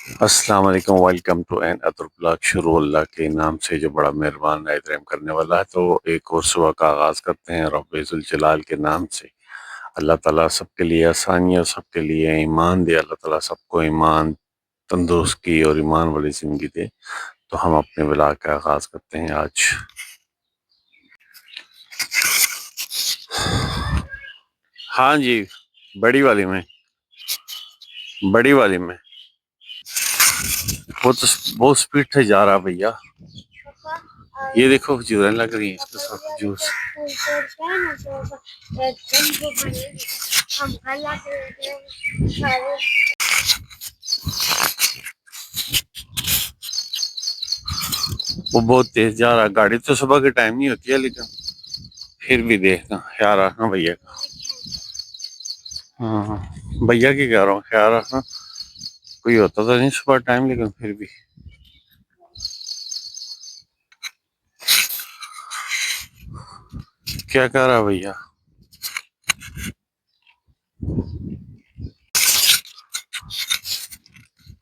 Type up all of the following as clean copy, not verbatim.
अस्सलाम वालेकुम, welcome to another blog. शुरू अल्लाह के नाम से जो बड़ा मेहरबान नायत रहम करने वाला है। तो एक और सुबह का आगाज़ करते हैं रब्बे जुल जलाल के नाम से। अल्लाह ताला सबके लिए आसानियाँ, सबके लिए ईमान दे। अल्लाह ताला सबको ईमान, तंदुरुस्ती और ईमान वाली ज़िंदगी दे। तो हम अपने ब्लॉग का आगाज़ करते हैं आज। हाँ जी, बड़ी वाली में, बड़ी वाली में वो तो बहुत स्पीड से जा रहा भैया। ये देखो खजूरें लग रही हैं इसके साथ जूस। वो बहुत तेज जा रहा है। गाड़ी तो सुबह के टाइम नहीं होती है, लेकिन फिर भी देखना, ख्याल रखना भैया का। हाँ, भैया की कह रहा हूँ, ख्याल रखना। कोई होता तो नहीं सुबह टाइम, लेकिन फिर भी। क्या कह रहा भैया?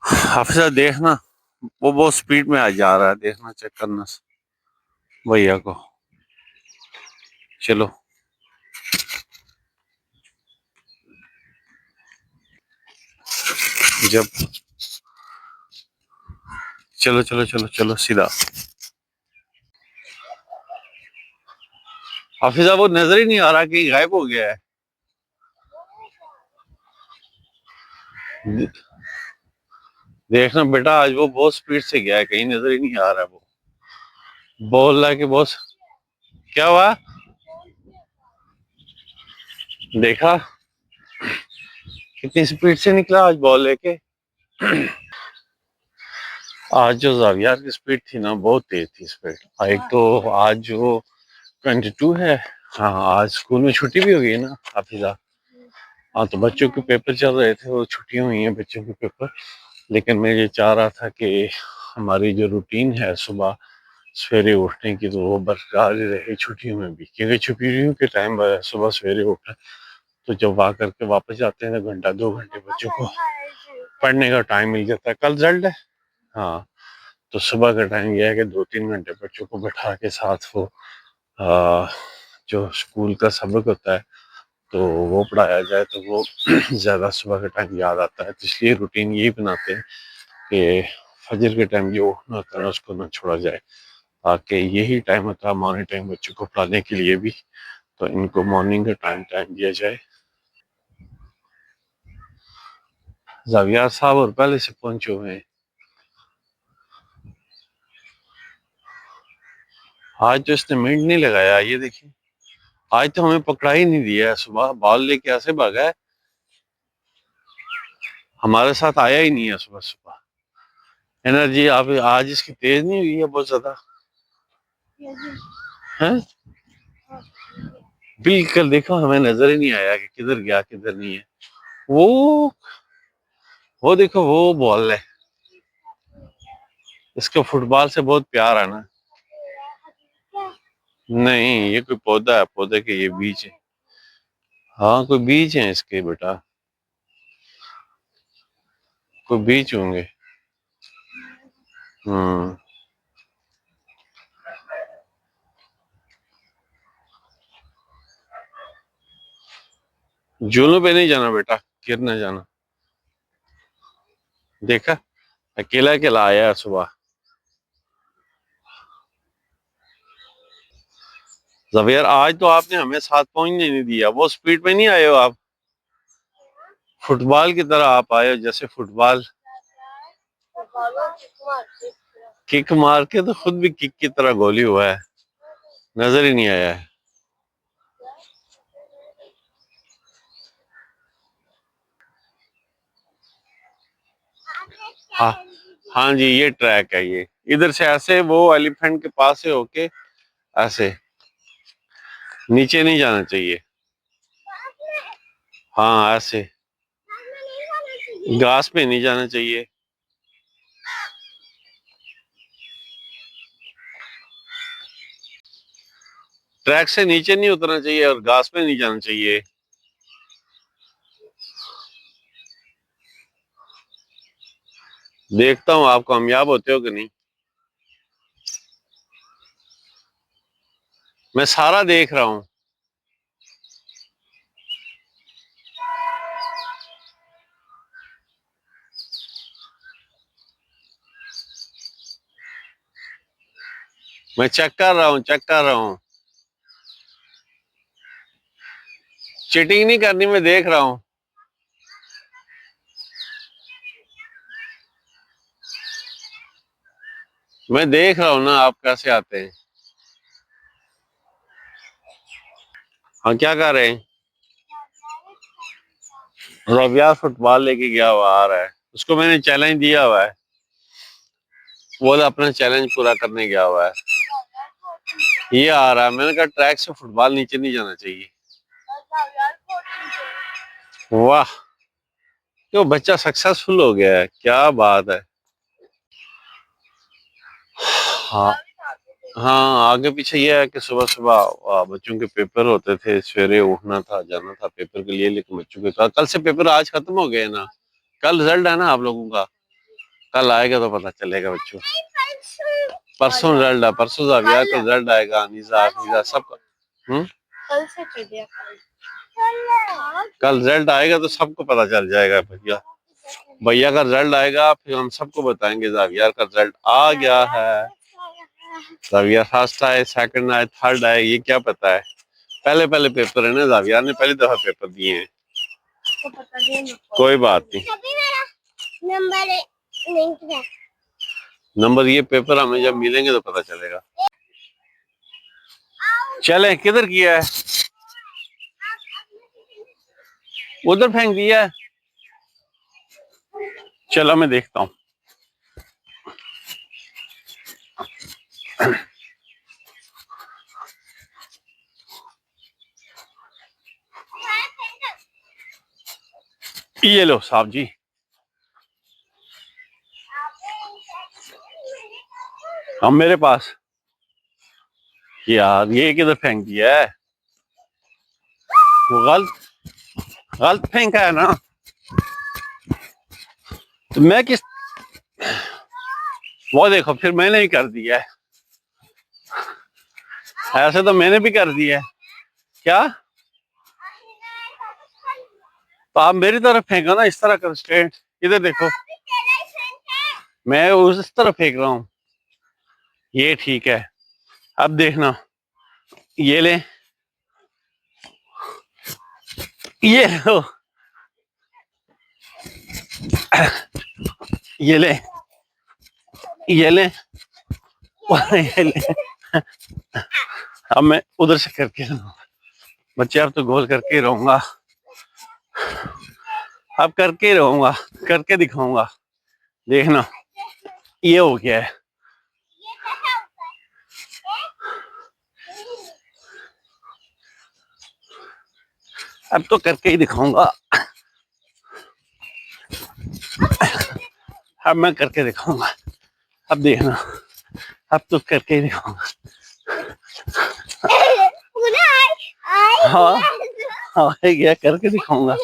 हाफिजा देखना, वो बहुत स्पीड में आ जा रहा है, देखना, चेक करना भैया को। चलो जब चलो चलो चलो चलो सीधा। हाफिजा वो नजर ही नहीं आ रहा कि गायब हो गया है। देखना बेटा, आज वो बहुत स्पीड से गया है, कहीं नजर ही नहीं आ रहा है। वो बोल रहा है कि बॉस। क्या हुआ? देखा कितनी स्पीड से निकला आज बॉल लेके। आज जो जावियार की स्पीड थी ना, बहुत तेज थी स्पीड। एक तो आज जो 22 है। हाँ, आज स्कूल में छुट्टी भी हो गई ना हाफिजा। हाँ, तो बच्चों के पेपर चल रहे थे, वो छुट्टियां हुई हैं बच्चों के पेपर। लेकिन मैं ये चाह रहा था कि हमारी जो रूटीन है सुबह सवेरे उठने की, तो वो बरकरार ही रहे छुट्टियों में भी। क्योंकि छुट्टियों के टाइम सुबह सवेरे उठना, तो जब वहाँ करके वापस जाते हैं तो घंटा 2 घंटे बच्चों को पढ़ने का टाइम मिल जाता है। कल रिजल्ट है। हाँ, तो सुबह का टाइम यह है कि 2-3 घंटे बच्चों को बैठा के साथ वो आ, जो स्कूल का सबक होता है तो वो पढ़ाया जाए, तो वो ज़्यादा सुबह के टाइम याद आता है। तो इसलिए रूटीन यही बनाते हैं कि फजर के टाइम जो उठना होता है ना, उसको ना छोड़ा जाए, ताकि यही टाइम होता है मॉर्निंग टाइम बच्चों को पढ़ाने के लिए भी। तो इनको मॉर्निंग का टाइम टाइम दिया जाए। जावियार साहब और पहले से पहुंचे हुए हैं। आज तो इसने मिनट नहीं लगाया, ये देखिए। आज तो हमें पकड़ा ही नहीं दिया है। सुबह बॉल लेके ऐसे भागा है, हमारे साथ आया ही नहीं है सुबह सुबह। एनर्जी आप आज इसकी तेज नहीं हुई है बहुत ज्यादा? है बिल्कुल, देखो हमें नजर ही नहीं आया कि किधर गया किधर नहीं है। वो वो देखो वो बॉल है। इसको फुटबॉल से बहुत प्यार है ना। नहीं, ये कोई पौधा है, पौधे के ये बीज है। हाँ, कोई बीज है इसके बेटा, कोई बीज होंगे। हम्म। झूलों पे नहीं जाना बेटा, गिरना जाना। देखा, अकेला अकेला आया है सुबह। जवेर, आज तो आपने हमें साथ पहुंचने नहीं दिया। वो स्पीड में नहीं आए हो आप, फुटबॉल की तरह आप आए हो, जैसे फुटबॉल किक मार के, तो खुद भी किक की तरह गोली हुआ है, नजर ही नहीं आया है। हाँ, हाँ जी, ये ट्रैक है। ये इधर से ऐसे वो एलिफेंट के पास से होके ऐसे नीचे नहीं जाना चाहिए। हाँ, ऐसे घास पे नहीं जाना चाहिए। ट्रैक से नीचे नहीं उतरना चाहिए और घास पे नहीं जाना चाहिए। देखता हूँ आप कामयाब होते हो कि नहीं। मैं सारा देख रहा हूँ। मैं चेक कर रहा हूँ, चेक कर रहा हूँ। चीटिंग नहीं करनी, मैं देख रहा हूँ। मैं देख रहा हूँ ना आप कैसे आते हैं। हाँ, क्या कर रहे हैं? रबिया फुटबॉल लेके गया हुआ आ रहा है, उसको मैंने चैलेंज दिया हुआ है, वो अपना चैलेंज पूरा करने गया हुआ है। ये आ रहा है, मैंने कहा ट्रैक से फुटबॉल नीचे नहीं जाना चाहिए। वाह, तो बच्चा सक्सेसफुल हो गया है, क्या बात है। हाँ हाँ, आगे पीछे ये है कि सुबह सुबह बच्चों के पेपर होते थे, सवेरे उठना था, जाना था पेपर के लिए, लेकिन बच्चों के कल से पेपर आज खत्म हो गए ना। कल रिजल्ट है ना आप लोगों का, कल आएगा तो पता चलेगा बच्चों। परसों रिजल्ट है, परसों जावियार का रिजल्ट आएगा, अनीसा अफीजा सबका। कल से कर दिया, कल रिजल्ट आएगा तो सबको पता चल जाएगा भैया। भैया का रिजल्ट आएगा फिर हम सबको बताएंगे जावियार का रिजल्ट आ गया है, जावियार फर्स्ट आए, सेकंड आए, थर्ड आए, ये क्या पता है। पहले पहले पेपर है ना, जावियार ने पहली दफा पेपर दिए हैं। कोई बात नहीं, नंबर ये पेपर हमें जब मिलेंगे तो पता चलेगा। चले, किधर किया है? उधर फेंक दिया है। चलो मैं देखता हूँ। ये लो साहब जी। हम मेरे पास, यार ये किधर फेंक दिया है? वो गलत गलत फेंका है ना, तो मैं किस, वो देखो फिर मैंने ही कर दिया है, ऐसे तो मैंने भी कर दिया है। क्या? तो आप मेरी तरफ फेंको ना, इस तरह कर स्ट्रेट, इधर देखो, मैं उस तरफ फेंक रहा हूँ। ये ठीक है, अब देखना, ये ले, ये लो, ये ले, ये ले, ये ले। अब मैं उधर से करके रहूंगा बच्चे, अब तो गोल करके रहूंगा, अब करके रहूंगा, करके दिखाऊंगा, देखना ये हो गया है। अब तो करके ही दिखाऊंगा, अब मैं करके दिखाऊंगा, अब देखना, अब तो करके ही दिखाऊंगा। हाँ हाँ, गया, करके दिखाऊंगा,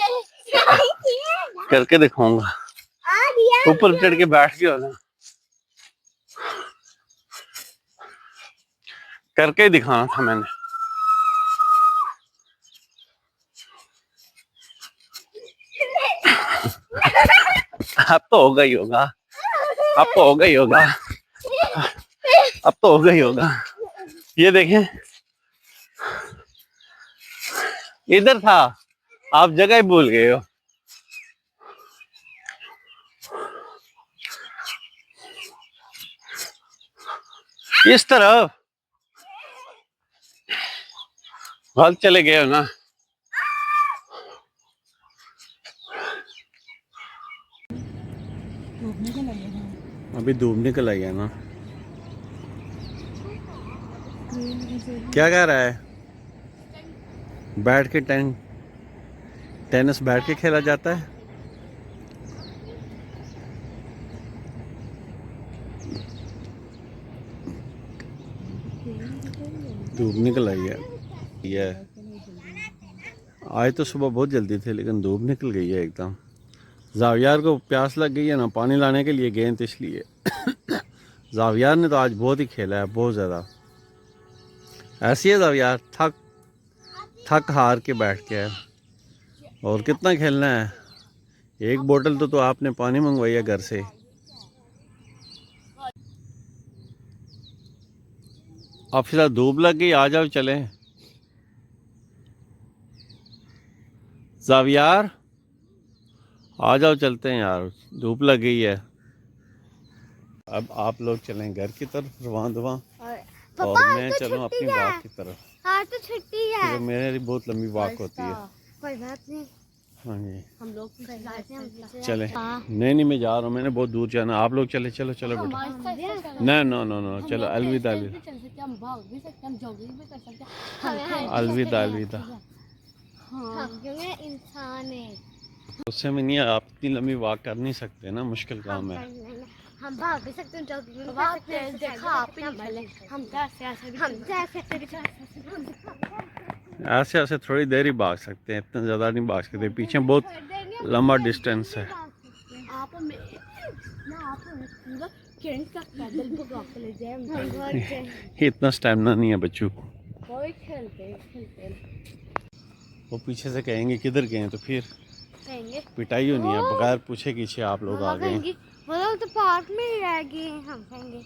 करके दिखाऊंगा। ऊपर चढ़ के बैठ गया ना, करके दिखाना था मैंने। अब तो होगा ही होगा, अब तो होगा ही होगा, अब तो होगा ही होगा। ये देखें, इधर था, आप जगह ही भूल गए हो। इस तरफ गलत चले गए हो ना। अभी धूप निकल आई है ना। क्या कह रहा है? बैठ के टेनिस बैठ के खेला जाता है। धूप निकल आई है। आज तो सुबह बहुत जल्दी थे, लेकिन धूप निकल गई है एकदम। जावियार को प्यास लग गई है ना, पानी लाने के लिए गए थे इसलिए। जावियार ने तो आज बहुत ही खेला है, बहुत ज़्यादा। ऐसी है जावियार, थक थक हार के बैठ के है। और कितना खेलना है? एक बोतल तो आपने पानी मंगवाई है घर से। अब फिलहाल धूप लग गई, आ जाओ चले। जावियार आ जाओ, चलते हैं यार, धूप लग गई है। अब आप लोग चलें घर की तरफ रवां दवां, और मैं तो चलूँ अपनी वाक की तरफ। हाँ तो छुट्टी है, मेरे लिए बहुत लंबी वाक होती है। कोई बात नहीं। हाँ जी, हम लोग चले। नहीं मैं जा रहा हूँ, मैंने बहुत दूर जाना। आप लोग चले, चलो चलो बेटा। नहीं नो नो नो, चलो अलविदा अलविदा अलविदा अलविदा। इंसान है। उससे में नहीं, आप इतनी लंबी वॉक कर नहीं सकते ना, मुश्किल काम है। हम भाग भी सकते हैं, जॉगिंग भी कर सकते हैं। देखा आप ही निकले, हम ऐसे ऐसे थोड़ी देर ही भाग सकते हैं, इतना ज़्यादा नहीं भाग सकते, पीछे बहुत लंबा डिस्टेंस है। आप पूरा कैंट तक पैदल भगा के ले जाए। इतना स्टैमिना नहीं है बच्चों को। कोई खेलते वो पीछे से कहेंगे किधर गए, तो फिर कहेंगे पिटाई होनी है, बगैर पूछे पीछे आप लोग आ गए। वो लोग तो पार्क में ही रह गए, हम कहेंगे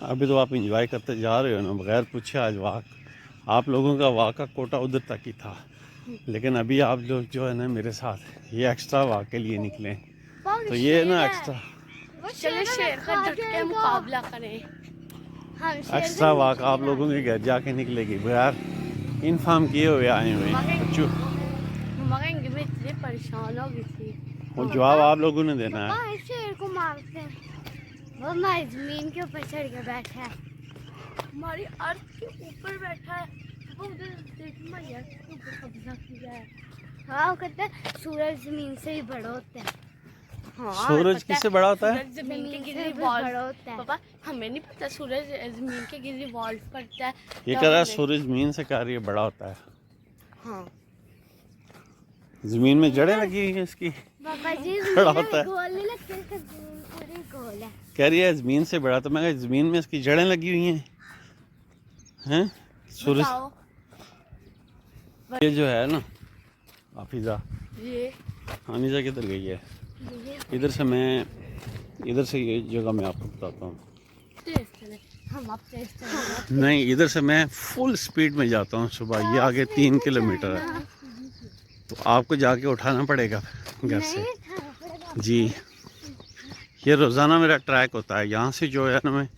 अभी तो आप इंजॉय करते जा रहे हो ना, बगैर पूछे। आज वाक, आप लोगों का वाक का कोटा उधर तक ही था, लेकिन अभी आप लोग जो है ना मेरे साथ ये एक्स्ट्रा वाक के लिए निकले, तो ये ना एक्स्ट्रा शेर का डट के मुकाबला करें। एक्स्ट्रा वाक आप लोगों के घर जाके निकलेगी, बगैर इन्फॉर्म किए हुए आए हुए बच्चों। मगर मैं इतनी परेशान हो गई थी। वो जवाब आप लोगों ने देना है। शेर को मारते हैं, वो हमारी जमीन के ऊपर चढ़ के बैठा है, हमारी अर्थ के ऊपर बैठा है। वो उधर देखना यार, ऊपर कब्जा किया है। हाँ, वो कहते हैं सूरज जमीन से ही बड़ा होता है। हाँ, सूरज किससे बड़ा होता है? जमीन के गिर बड़ा होता है। पापा हमें नहीं पता, सूरज जमीन के गिर रिवॉल्व करता है। ये कह रहा है सूरज जमीन से कह रही है बड़ा होता है। हाँ, जमीन में जड़ें लगी हुई है इसकी, पापा जी बड़ा होता है। गोल नहीं लगते, जमीन पूरी गोल है। कह रही है जमीन से बड़ा, तो मैं कहा जमीन में इसकी जड़ें लगी हुई हैं। हैं सूरज, ये जो है ना हाफिजा, ये हानिजा किधर गई है? इधर से मैं, इधर से ये जगह मैं आपको बताता हूँ। हम आप नहीं, इधर से मैं फुल स्पीड में जाता हूँ सुबह। ये आगे 3 किलोमीटर है, तो आपको जाके उठाना पड़ेगा घर से। जी, ये रोज़ाना मेरा ट्रैक होता है। यहाँ से जो है ना मैं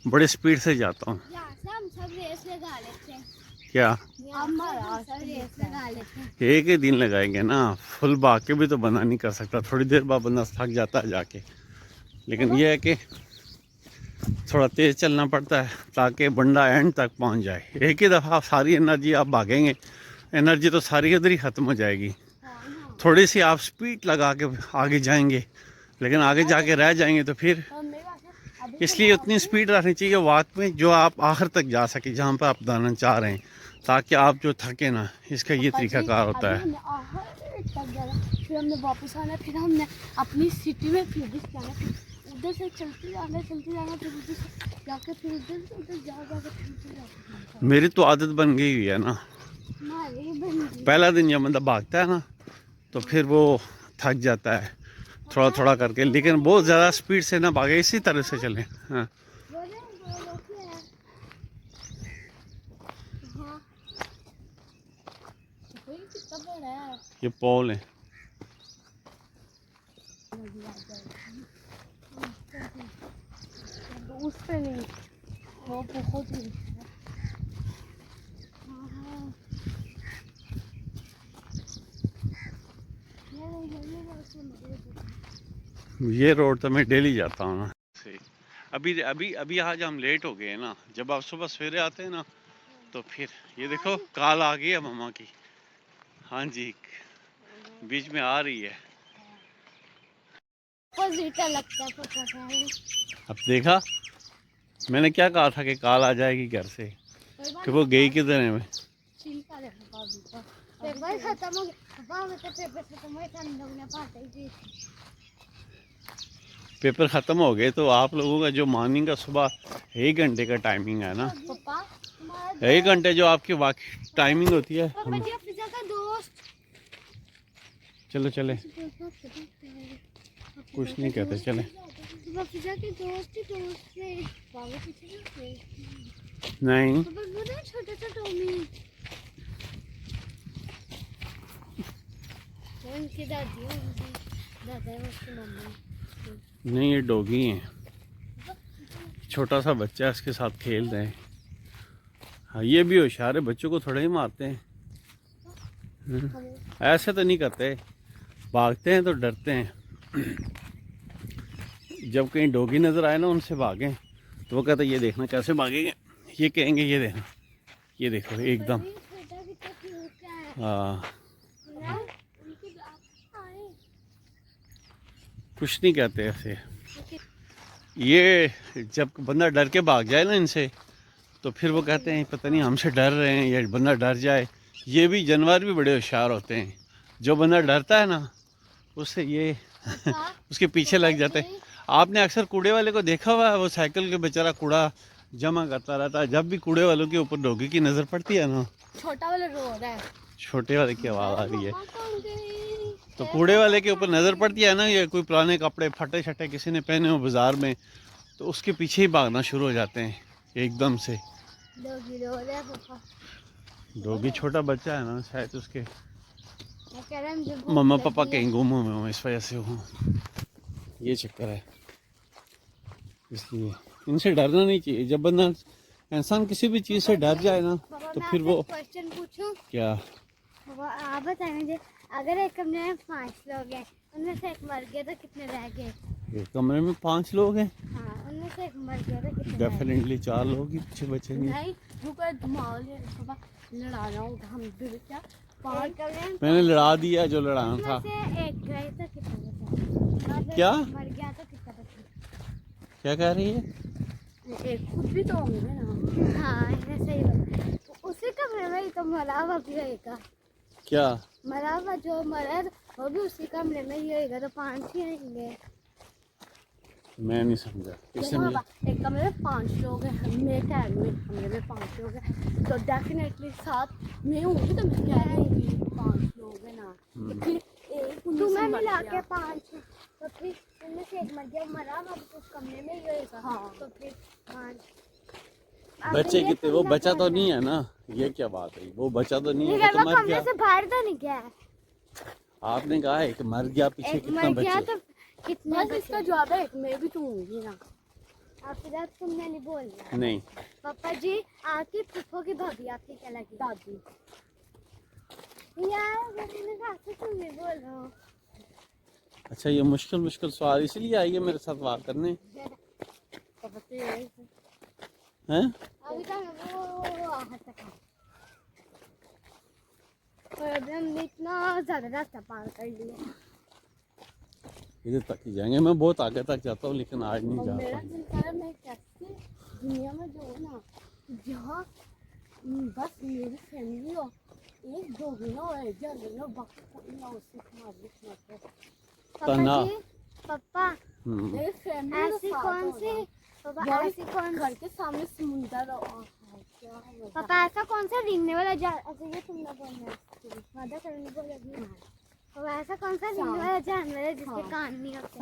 बड़े स्पीड से जाता हूँ। हम सब रेस लगा लेते हैं। क्या रेस लगा लेते हैं। एक ही दिन लगाएंगे ना, फुल भाग के भी तो बंदा नहीं कर सकता। थोड़ी देर बाद बंदा थक जाता है जाके, लेकिन यह है कि थोड़ा तेज़ चलना पड़ता है ताकि बंदा एंड तक पहुंच जाए। एक ही दफ़ा सारी एनर्जी आप भागेंगे, एनर्जी तो सारी इधर ही ख़त्म हो जाएगी। थोड़ी सी आप स्पीड लगा के आगे जाएंगे, लेकिन आगे जाके रह जाएंगे तो फिर, इसलिए उतनी स्पीड रखनी चाहिए वॉक में जो आप आखिर तक जा सके, जहाँ पर आप जाना चाह रहे हैं, ताकि आप जो थके ना। इसका ये तरीकाकार होता है। फिर हमने वापस आना, फिर हमने अपनी सिटी में फिर उधर से चलते जाना, फिर उधर से जाके फिर उधर जा। मेरी तो आदत बन गई हुई है ना। पहला दिन जब बंदा भागता है ना, तो फिर वो थक जाता है थोड़ा थोड़ा करके, लेकिन बहुत ज़्यादा स्पीड से ना भागे, इसी तरह से चलें। हाँ, ये पोल है। उस पे नहीं, वो बहुत ही ये रोड तो मैं डेली जाता हूँ ना। अभी अभी अभी आज हम लेट हो गए ना। जब आप सुबह सवेरे आते हैं ना, तो फिर ये देखो काल आ गई है मम्मा की। हाँ जी, बीच में आ रही है। लगता है। अब देखा, मैंने क्या कहा था कि काल आ जाएगी घर से, कि वो गई किधर है? पेपर खत्म हो गया पापा, हमें तो पेपर खत्म हो गए, हम लोग ने पार्टी की। पेपर ख़त्म हो गए तो आप लोगों का जो मॉर्निंग का सुबह 1 घंटे का टाइमिंग है ना, पापा 1 घंटे जो आपकी वाकई टाइमिंग होती है, पापा जी फिजा का दोस्त। चलो चले, कुछ नहीं कहते, चले। पापा फिजा के दोस्त ही दोस्त थे, बाबू पीछे थे। नहीं पापा वो ना छोटा सा टॉमी, वो उनकी दादी है, उनकी दादा है, उसकी मम्मी। नहीं, ये डॉगी है, छोटा सा बच्चा है, इसके साथ खेल रहे हैं। हाँ, ये भी होशियार है, बच्चों को थोड़ा ही मारते हैं। ऐसे तो नहीं करते, भागते हैं तो डरते हैं। जब कहीं डॉगी नज़र आए ना, उनसे भागें तो वो कहते ये देखना कैसे भागेंगे, ये कहेंगे ये देखना, ये देखो एकदम। हाँ, कुछ नहीं कहते ऐसे। ये जब बंदा डर के भाग जाए ना इनसे, तो फिर वो कहते हैं पता नहीं हमसे डर रहे हैं या बंदा डर जाए। ये भी जानवर भी बड़े होशियार होते हैं, जो बंदा डरता है ना उससे ये उसके पीछे लग जाते हैं। आपने अक्सर कूड़े वाले को देखा हुआ है, वो साइकिल के बेचारा कूड़ा जमा करता रहता है। जब भी कूड़े वालों के ऊपर डॉगी की नज़र पड़ती है ना, छोटा वाला रो रहा है, छोटे वाले की आवाज़ आ रही है, तो कूड़े वाले के ऊपर नज़र पड़ती है ना, ये कोई पुराने कपड़े फटे शटे किसी ने पहने हो बाजार में, तो उसके पीछे ही भागना शुरू हो जाते हैं एकदम से। डॉगी रो रहा है पापा। डॉगी छोटा बच्चा है ना, शायद उसके मैं कह रहा हूँ मुझे भूख मम्मा लगी पापा है। कहीं गुम हुए हों, इस वजह से हूँ, ये चक्कर है। इसलिए इनसे डरना नहीं चाहिए। जब बंदा इंसान किसी भी चीज़ से डर जाए ना, पापा तो मैं फिर आपसे वो क्वेश्चन पूछूं? क्या। पापा आप बताएं मुझे, अगर एक कमरे में 5 लोग हैं, उनमें से एक मर गया तो कितने रह गए? एक कमरे में 5 लोग हैं, हाँ, उनमें से एक मर गया तो कितने रह गए? डेफिनेटली 4 लोग ही पीछे बचेंगे। नहीं, रुको दिमाग है पापा, लड़ाना होगा हम भी क्या। 5 कमरे में मैंने लड़ा दिया जो लड़ाना था। उनमें से एक गए तो कितने बचे? अगर क्या? मर गया तो कितना बचे? क्या कह रही है? एक खुद भी तो होंगे ना। हाँ, ये सही बात। तो उसी कमरे में ही तो मरा हुआ भी रहेगा। क्या मरा हुआ जो मरा है, वो भी उसी कमरे में ही रहेगा, तो 5 ही रहेंगे। मैं नहीं समझा किससे देखो मिला। पापा, एक कमरे में 5 लोग हैं, मेरे ख्याल में कमरे में 5 लोग हैं, तो डेफिनेटली 7 मैं होंगी, तो मैं कह रही हूँ 5 लोग हैं ना, तो फिर एक तुम्हें मिला के 5, तो फिर उनमें से एक मर गया, मरा हुआ भी उस कमरे में ही रहेगा। हाँ, तो फिर 5 बच्चे कितने, वो बचा तो नहीं है ना, ये क्या बात है, वो बचा तो नहीं है, वो तो मर कमरे गया। से बाहर तो नहीं गया है। आपने कहा है कि मर गया, पीछे एक कितना मर गया बचे। तो कितना बचे? इसका जवाब है एक, मैं भी तो होंगी ना। आप तुमने नहीं बोलना। नहीं, पापा जी, आपकी फूफो की भाभी आपकी क्या लगी? दादी। यार मैंने कहा कि तुम नहीं बोल रहे हो। अच्छा ये मुश्किल मुश्किल सवाल इसलिए आई है मेरे साथ बात करने हैं? अभी तक वो आहत तक है। और अभी हमने इतना ज़्यादा रास्ता पार कर लिया। इधर तक ही जाएंगे, मैं बहुत आगे तक जाता हूँ लेकिन आज नहीं जा मेरा पाऊँ। दिल कर रहा है मैं कैसे दुनिया में जो है ना, जहाँ बस मेरी फैमिली हो, एक दो ना हो, एक जन ना, बाकी कोई ना, उससे तना। पापा जी, पापा मेरी फैमिली ऐसी कौन सी, पापा ऐसी कौन घर के सामने समुंदर और पापा ऐसा कौन सा रिंगने वाला अच्छा ये तुमने बोलना है, वादा करने बोलेगी। पापा ऐसा कौन सा रिंगने वाला जानवर है जिसके कान नहीं होते?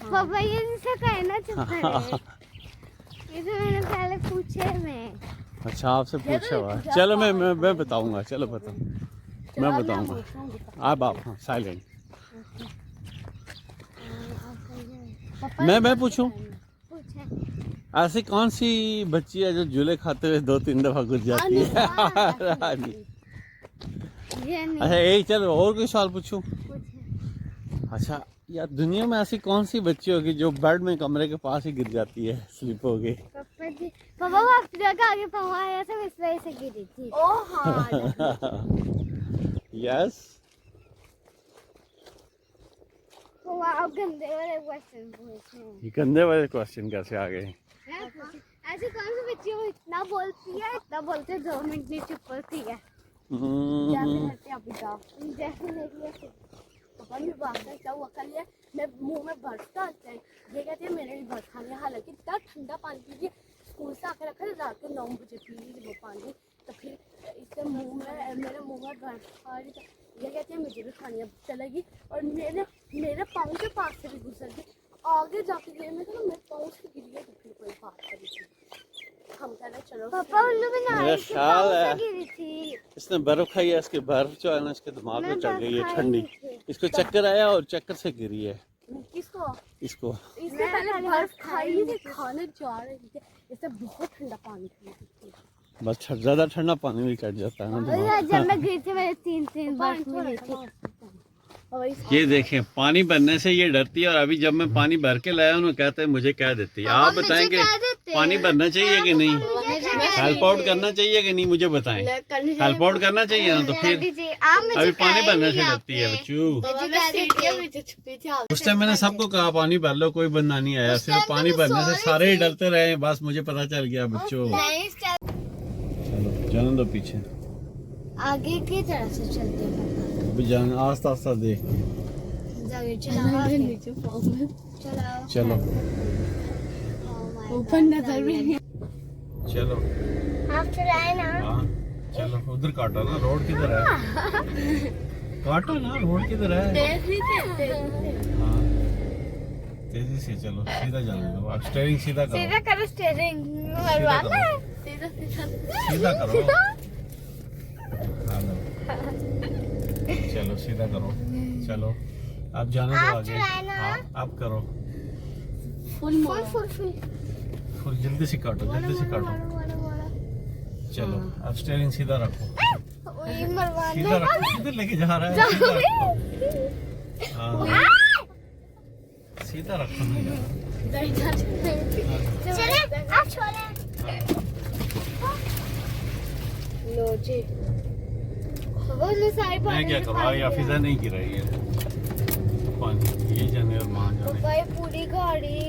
पापा ये जिसे कहना चुप करे, ये तो मैंने पहले पूछे मैं। अच्छा आपसे पूछा हुआ है, चलो मैं बताऊंगा, चलो बता, मैं बताऊंगा। आप हाँ साइलेंट। मैं पूछूं? ऐसी कौन सी बच्ची है जो झूले खाते हुए 2-3 दफा गुजर जाती है? अच्छा एक, चलो और कोई सवाल पूछूं? अच्छा यार, दुनिया में ऐसी कौन सी बच्ची होगी जो बेड में कमरे के पास ही गिर जाती है, स्लिप हो गई? पापा जी, पापा वो आगे पाँव आया था, इस वजह से गिरी थी। ओह हाँ। यस। आप गंदे वाले क्वेश्चन पूछ रहे हैं। ये गंदे वाले क्वेश्चन कैसे आ गए? ऐसी कौन सी बच्ची वो इतना बोलती है, इतना बोलते 2 मिनट नहीं चुप होती है? पापा ने बाहर क्या हुआ कल ये मैं मुंह में बर्फ डालते हैं, ये कहते हैं मेरे लिए बर्फ खानी है। हालांकि इतना ठंडा पानी पीजिए, स्कूल से आकर रखा रात को 9 बजे पी लीजिए वो पानी, तो फिर इससे मुंह में मेरे मुंह में बर्फ आ रही, तो ये कहते हैं मुझे भी खानी है, चलेगी। और मेरे पाँव के पास से भी गुजर गई, आगे जाके गए मैं तो मेरे पाँव से गिर गया, तो फिर कोई बात करी थी। हम कहना चलो पापा मेरा ख्याल है इसने बर्फ खाई है, इसके बर्फ जो है ना इसके दिमाग में चढ़ गई है ठंडी, इसको चक्कर आया और चक्कर से गिरी है। किसको? इसको। इससे पहले बर्फ खाई थी, खाने जा रही थी, इससे बहुत ठंडा पानी पी थी। बस ज्यादा ठंडा पानी भी चढ़ जाता है ना। जब मैं गिरी थी मेरे 3 बर्फ मिली थी। ये देखें पानी भरने से ये डरती है, और अभी जब मैं पानी भर के लाया उन्होंने कहते हैं मुझे कह देती है। आप बताएंगे पानी भरना चाहिए कि नहीं, हेल्प आउट करना चाहिए कि नहीं, मुझे बताएं। हेल्प आउट करना चाहिए ना, तो फिर अभी पानी भरने से डरती है बच्चू। उस टाइम मैंने सबको कहा पानी भर लो, कोई बंदा नहीं आया, सिर्फ पानी भरने से सारे ही डरते रहे, बस मुझे पता चल गया बच्चों। चलो जाने दो पीछे, आगे की तरफ से चलते हैं अभी जान आस्ता आस्ता देख के चलो ऊपर नजर भी नहीं। चलो आप चलाए ना। हाँ चलो, उधर काटो ना, रोड किधर है, काटो ना, रोड किधर है। हाँ तेजी से चलो, सीधा जाने दो, आप स्टीयरिंग सीधा करो, सीधा करो, स्टीयरिंग मरवाना है, सीधा करो, चलो सीधा करो, चलो आप जाने दो आगे। हाँ आप करो, फुल जल्दी से काटो, जल्दी से काटो। चलो आप स्टीयरिंग सीधा रखो, सीधा रखो, किधर लेके जा रहा है, सीधा रखो। हाँ सीधा रखो लो जी। मैं क्या करूँ, हाफिजा नहीं गिराई है पानी, ये जाने और माँ जाने। पूरी गाड़ी